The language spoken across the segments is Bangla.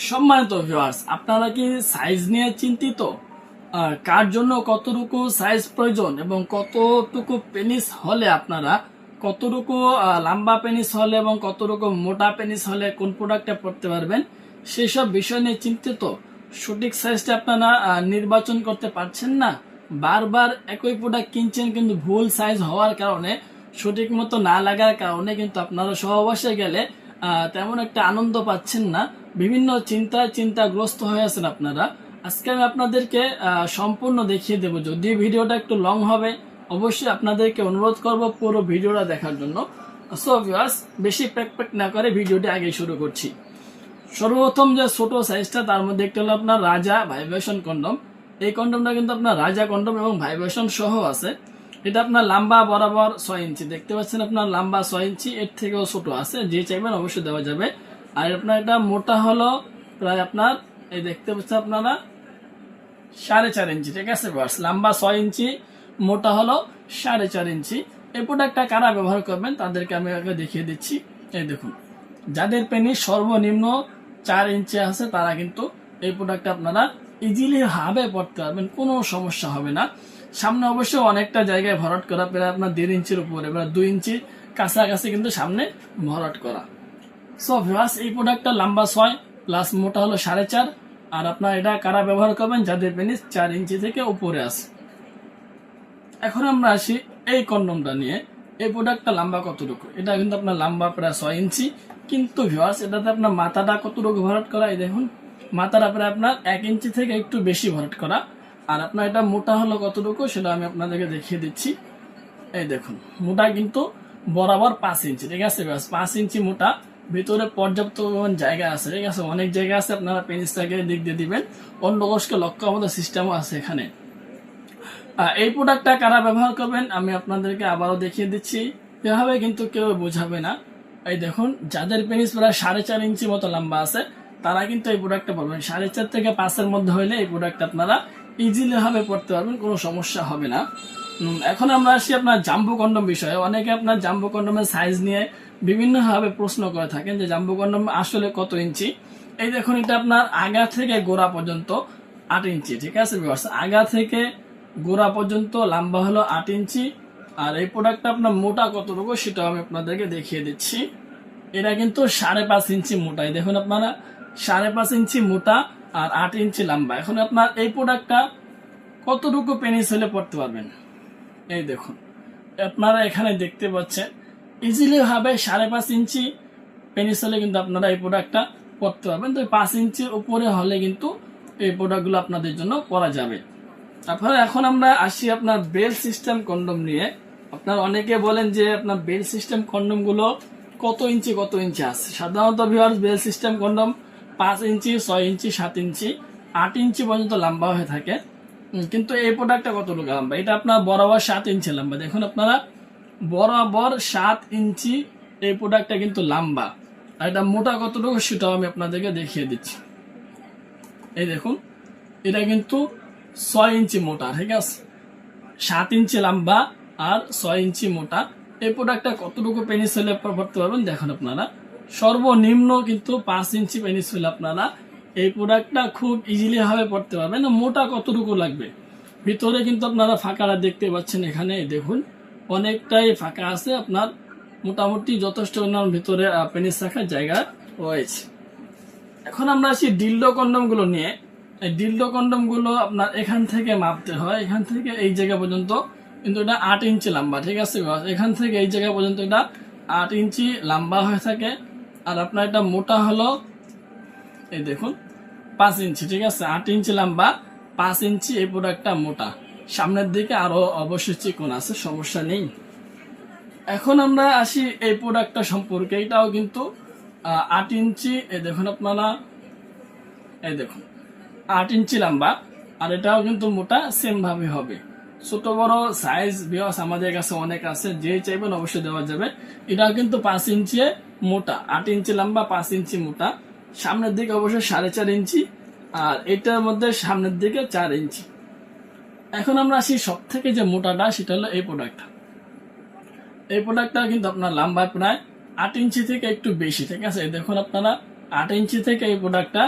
সম্মানিত ভিউয়ার্স, আপনারা কি সাইজ নিয়ে চিন্তিত? কার জন্য কতটুকু সাইজ প্রয়োজন এবং কতটুকু পেনিস হলে আপনারা কতটুকু লম্বা পেনিস হলে এবং কতটুকু মোটা পেনিস হলে কোন প্রোডাক্টটা পড়তে পারবেন সেসব বিষয় নিয়ে চিন্তিত? সঠিক সাইজটা আপনারা নির্বাচন করতে পারছেন না, বারবার একই প্রোডাক্ট কিনছেন কিন্তু ভুল সাইজ হওয়ার কারণে, সঠিক মতো না লাগার কারণে কিন্তু আপনারা সহবাসে গেলে তেমন একটা আনন্দ পাচ্ছেন না, বিভিন্ন চিন্তাগ্রস্ত হয়ে আছেন আপনারা। আজকে আমি আপনাদেরকে সম্পূর্ণ দেখিয়ে দেবো। যদি ভিডিওটা একটু লং হবে, অবশ্যই আপনাদেরকে অনুরোধ করব পুরো ভিডিওটা দেখার জন্য। সো ভিউয়ার্স, বেশি প্যাক না করে ভিডিওটি আগে শুরু করছি। সর্বপ্রথম যে ছোট সাইজটা, তার মধ্যে একটা হলো আপনার রাজা ভাইব্রেশন কন্ডম। এই কন্ডমটা কিন্তু আপনার রাজা কন্ডম এবং ভাইব্রেশন সহ আছে। এটা আপনার লম্বা বরাবর 6 ইঞ্চি, দেখতে পাচ্ছেন আপনার লম্বা 6 ইঞ্চি, এর থেকেও ছোট আছে, যে চাইবেন অবশ্যই দেওয়া যাবে। আর আপনার এটা মোটা হলো প্রায় আপনার এই দেখতে পাচ্ছেন আপনারা 4.5 ইঞ্চি, ঠিক আছে বাস। লম্বা 6 ইঞ্চি, মোটা হলো 4.5 ইঞ্চি। এই প্রোডাক্টটা কারা ব্যবহার করবেন তাদেরকে আমি আগে দেখিয়ে দিচ্ছি। এই দেখুন, যাদের পেনিস সর্বনিম্ন 4 ইঞ্চি আছে তারা কিন্তু এই প্রোডাক্টটা আপনারা ইজিলি ভাবে পড়তে পারবেন, কোনো সমস্যা হবে না। সামনে অবশ্যই অনেকটা জায়গায় ভরাট করা, প্রায় আপনার 1.5 ইঞ্চির উপরে, এবার 2 ইঞ্চির কাছাকাছি কিন্তু সামনে ভরাট করা। সো ভিউয়ার্স, এই প্রোডাক্টটা লম্বা 6 প্লাস মোটা হলো 4.5। আর আপনার এটা কারা ব্যবহার করবেন? যাদের পেনিস 4 ইঞ্চি থেকে উপরে আছে। এখন আমরা আসি এই কন্ডমটা নিয়ে। এই প্রোডাক্টটা লম্বা কতটুকু? এটা কিন্তু আপনার লম্বা প্রায় 6 ইঞ্চি, কিন্তু ভিউয়ার্স এটাতে আপনার মাথাটা কতটুকু ভরাট করা, এই দেখুন মাথাটা প্রায় আপনার 1 ইঞ্চি থেকে একটু বেশি ভরাট করা। আর আপনার এটা মোটা হলো কতটুকু সেটা আমি আপনাদেরকে দেখিয়ে দিচ্ছি। এই দেখুন, মোটা কিন্তু বরাবর 5 ইঞ্চি, ঠিক আছে। 5 ইঞ্চি মোটা, ভিতরে পর্যাপ্ত জায়গা আছে, ঠিক আছে। অনেক জায়গা আছে, আপনারা পেনিসটাকে দিক দিয়ে দিবেন, অন্য কোষকে লক্ষ্য আমাদের সিস্টেমও আছে এখানে। এই প্রোডাক্টটা কারা ব্যবহার করবেন আমি আপনাদেরকে আবারও দেখিয়ে দিচ্ছি, এভাবে কিন্তু কেউ বোঝাবে না। এই দেখুন, যাদের পেনিস প্রায় 4.5 ইঞ্চি মতো লম্বা আছে তারা কিন্তু এই প্রোডাক্টটা পাবেন। 4.5 থেকে 5-এর মধ্যে হলে এই প্রোডাক্টটা আপনারা ইজিলি ভাবে পড়তে পারবেন, কোনো সমস্যা হবে না। এখন আমরা আসি আপনার জাম্বো কন্ডম বিষয়ে। অনেকে আপনার জাম্বো কন্ডমের সাইজ নিয়ে বিভিন্নভাবে প্রশ্ন করে থাকেন যে জাম্বো কন্ডম আসলে কত ইঞ্চি। এই দেখুন, এটা আপনার আগা থেকে গোড়া পর্যন্ত 8 ইঞ্চি, ঠিক আছে। আগা থেকে গোড়া পর্যন্ত লম্বা হলো 8 ইঞ্চি। আর এই প্রোডাক্টটা আপনার মোটা কতটুকু সেটাও আমি আপনাদেরকে দেখিয়ে দিচ্ছি। এটা কিন্তু 5.5 ইঞ্চি মোটা, দেখুন আপনারা 5.5 ইঞ্চি মোটা আর 8 ইঞ্চি লম্বা। এখন আপনার এই প্রোডাক্টটা কতটুকু পেনিস হলে পড়তে পারবেন? এই দেখুন, আপনারা এখানে দেখতে পাচ্ছেন ইজিলি ভাবে 5.5 ইঞ্চি পেনিস হলে কিন্তু আপনারা এই প্রোডাক্টটা পড়তে পারবেন। তো 5 ইঞ্চির উপরে হলে কিন্তু এই প্রোডাক্টগুলো আপনাদের জন্য পরা যাবে। তারপরে এখন আমরা আসি আপনার বেল সিস্টেম কন্ডম নিয়ে। আপনার অনেকে বলেন যে আপনার বেল সিস্টেম কন্ডম গুলো কত ইঞ্চি আছে। সাধারণত ভিউয়ার্স, বেল সিস্টেম কন্ডম 5 ইঞ্চি, 6 ইঞ্চি, 7 ইঞ্চি, 8 ইঞ্চি পর্যন্ত লম্বা হয়ে থাকে। কিন্তু এই প্রোডাক্টটা কতটুকু লম্বা? এটা আপনার বরাবর 7 ইঞ্চি লম্বা। দেখুন আপনারা, বরাবর 7 ইঞ্চি এই প্রোডাক্টটা কিন্তু লম্বা। আর এটা মোটা কতটুকু সেটাও আমি আপনাদেরকে দেখিয়ে দিচ্ছি। এই দেখুন, এটা কিন্তু 6 ইঞ্চি মোটা, ঠিক আছে। 7 ইঞ্চি লম্বা আর 6 ইঞ্চি মোটা। এই প্রোডাক্টটা কতটুকু পেনিস হলে পড়তে পারবেন দেখুন আপনারা। সর্বনিম্ন কিন্তু 5 ইঞ্চি পেনিস হলে আপনারা এই প্রোডাক্টটা খুব ইজিলি ভাবে পড়তে পারবেন। মোটা কতটুকু লাগবে? ভিতরে কিন্তু আপনারা ফাঁকাটা দেখতে পাচ্ছেন, এখানে দেখুন অনেকটাই ফাঁকা আছে, আপনার মোটামুটি যথেষ্ট ভিতরে পেনিস রাখার জায়গা রয়েছে। এখন আমরা আসি ডিলডো কন্ডম গুলো নিয়ে। এই ডিলডো কন্ডম গুলো আপনার এখান থেকে মাপতে হয়, এখান থেকে এই জায়গা পর্যন্ত, কিন্তু এটা 8 ইঞ্চি লম্বা, ঠিক আছে। এখান থেকে এই জায়গা পর্যন্ত এটা 8 ইঞ্চি লম্বা হয়ে থাকে। আর আপনার এটা মোটা হলো এই দেখুন 5 ইঞ্চি, ঠিক আছে। 8 ইঞ্চি লম্বা, 5 ইঞ্চি এই প্রোডাক্টটা মোটা। সামনের দিকে আরো অবশ্যই চিকন আছে, সমস্যা নেই। এখন আমরা আসি এই প্রোডাক্টটা সম্পর্কে। এটাও কিন্তু 8 ইঞ্চি, এই দেখুন আপনারা, এই দেখুন 8 ইঞ্চি লম্বা। আর এটাও কিন্তু মোটা সেম ভাবে হবে। ছোট বড় সাইজ বিয়াস আমাদের কাছে অনেক আছে, যে চাইবেন অবশ্যই দেওয়া যাবে। এটাও কিন্তু 5 ইঞ্চি মোটা, 8 ইঞ্চি লম্বা, 5 ইঞ্চি মোটা। সামনের দিকে অবশ্যই 4.5 ইঞ্চি, আর এটার মধ্যে সামনের দিকে 4 ইঞ্চি। এখন আমরা আসি সব থেকে যে মোটাটা, সেটা হলো এই প্রোডাক্টটা। এই প্রোডাক্টটা কিন্তু আপনার লম্বা প্রায় 8 ইঞ্চি থেকে একটু বেশি, ঠিক আছে। দেখুন আপনারা 8 ইঞ্চি থেকে এই প্রোডাক্টটা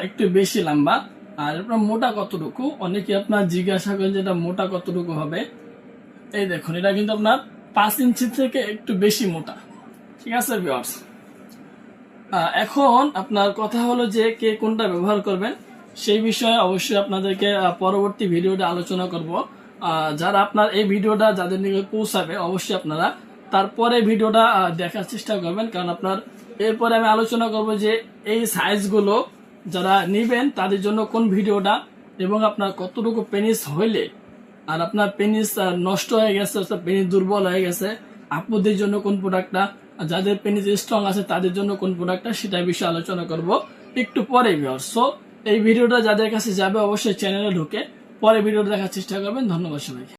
একটু বেশি লম্বা। আর আপনার মোটা কতটুকু অনেকে আপনার জিজ্ঞাসা করেন যে এটা মোটা কতটুকু হবে। এই দেখুন এটা কিন্তু আপনার 5 ইঞ্চি থেকে একটু বেশি মোটা। ঠিক আছে ভিউয়ার্স, এখন আপনার কথা হলো যে কে কোনটা ব্যবহার করবেন সেই বিষয়ে অবশ্যই আপনাদেরকে পরবর্তী ভিডিওতে আলোচনা করব। যারা আপনার এই ভিডিওটা যাদের নিকে পৌঁছাবে অবশ্যই আপনারা তারপরে ভিডিওটা দেখার চেষ্টা করবেন, কারণ আপনার এরপরে আমি আলোচনা করব যে এই সাইজগুলো যারা নেবেন তাদের জন্য কোন ভিডিওটা, এবং আপনার কতটুকু পেনিস হইলে আর আপনার পেনিস নষ্ট হয়ে গেছে, পেনিস দুর্বল হয়ে গেছে, আপুদের জন্য কোন প্রোডাক্টটা, যাদের পেনিস স্ট্রং আছে তাদের জন্য কোন প্রোডাক্টটা, সেটা বিষয়ে আলোচনা করব একটু পরে ভিউয়ার্স। সো এই ভিডিওটা যাদের কাছে যাবে অবশ্যই চ্যানেলে ঢুকে পরে ভিডিওটা দেখার চেষ্টা করবেন। ধন্যবাদ সবাইকে।